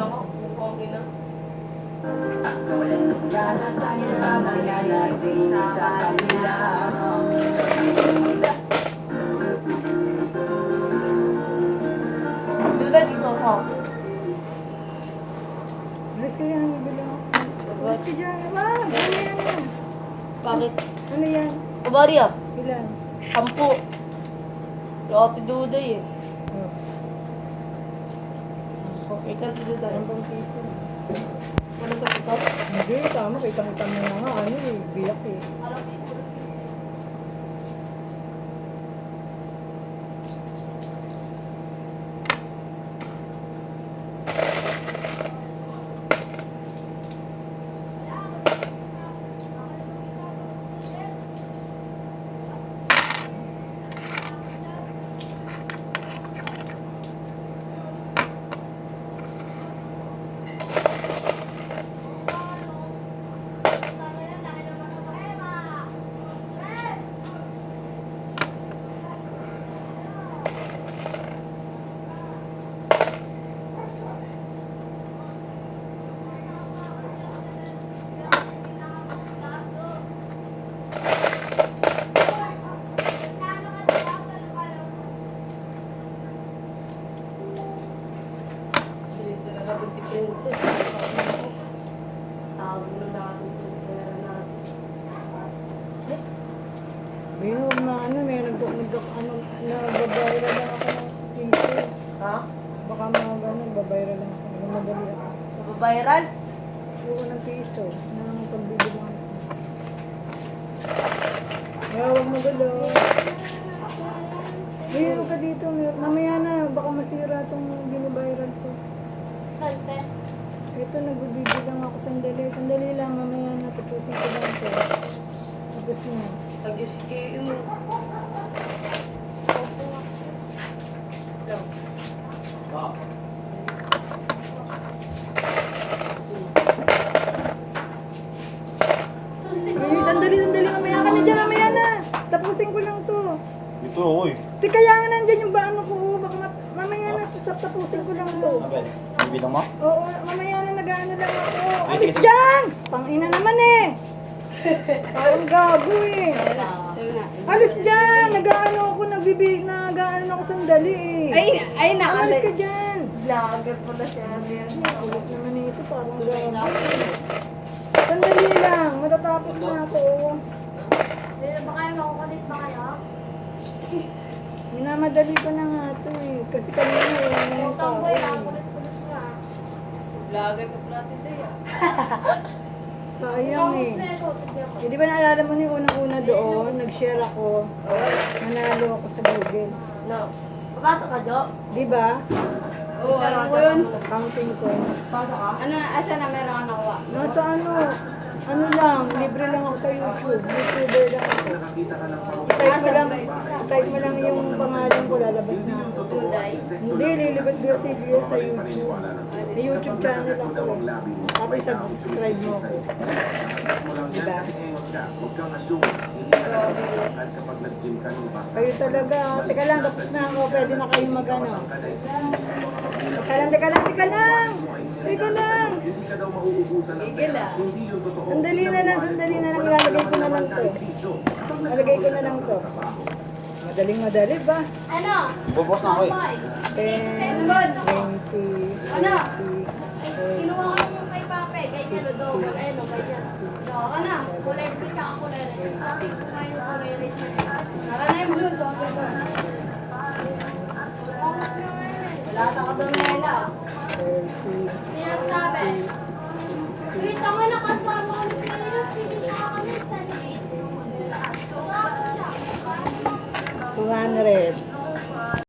lang ako. Okay na. Sana sama niya natin sa kanila. Duda dito ako. Alis ka yan, ibili mo. Alis ka dyan. Wag, ano yan? Bakit? Ano yan? Kabari ah. Ilan? 10. Yung ate Duday eh. Oh, Okay ka ate Duday. 10 piso. Ano ba ito? Hindi, tama. Kita-kita mo na nga. Ano eh, biyak eh. Hindi talaga ba si Princess? Tawag na natin kung pera natin. Binog na ano, may ano, nababayra lang ako ng piso. Ha? Baka mga ganun, babayra lang ako. Madali ako. Mababayaran? Buko ng piso ng pagbibilang. Kaya huwag magulo. Mayroon ka dito. Mamaya na, baka masira itong binabayaran ko. Sante. Ito, nagbibideo lang ako sandali. Sandali lang, mamaya na. Tapusin ko lang ito. Tapos na. Tag-Diyos kayo mo. Ay, sandali, mamaya ka na dyan, mamaya na. Tapusin ko lang to. Ito, oy. Di kaya nga nandyan yung baano ko. Baka mamaya na, tapusin ko lang to. Abel, bibilang mo? Oo, mamaya na nag-ano lang ako. Ay, Alis sige. dyan! Tangina naman eh. Parang gago eh. Alis dyan! Nag-ano ako, nag-ano ako sandali eh. Ay, Alis ka dyan. Vlogger pala siya. Ulit naman eh ito, parang gago. Sandali lang, matatapos na ako. Ba kayo makukulit ba kayo? Minamadali ko na nga ito eh. Kasi kanina eh, yung tao Tomboy, eh. nakakulit-kulit nga. Vlogger ka pala ate Day ah. Sayang eh. Eh, di ba naalala mo yung unang-una doon, nag-share ako, nanalo ako sa Google. No. Papasok ka, Jo? Di ba? Oo, alam ko yun. Counting ko. Pasok ka? Ano, asa na meron ka nakuha? Nasa ano lang, libre lang ako sa YouTube. YouTuber lang ako. Type mo lang yung pangalan ko, lalabas na ako. Duday. Hindi, Lilibet Gracilia sa YouTube. May YouTube channel ako. Tapos subscribe mo ako. Diba? Kayo talaga. Teka lang, tapos na ako. Pwede na kayo mag-ano. Teka lang. Teka lang. Igil ah. Sandali na lang. Ilalagay ko na lang to. Ilalagay ko na lang to. Madali ba? Ano? Bubos na ako eh. Tomboy. 10, 20, Ano? 30, Kinuha ko yung kay Pape, kay Jelodo, kay ganyan. So, ako na, kulay pink ako kulay red. Sabi ko nga yung kulay red. Naka na yung blue, so ako ito. Wala na ka doon nila. 30, Sinasabi, uy, tama na kasama ko ni Sino, sino kami sa liit. So, ako siya. 200.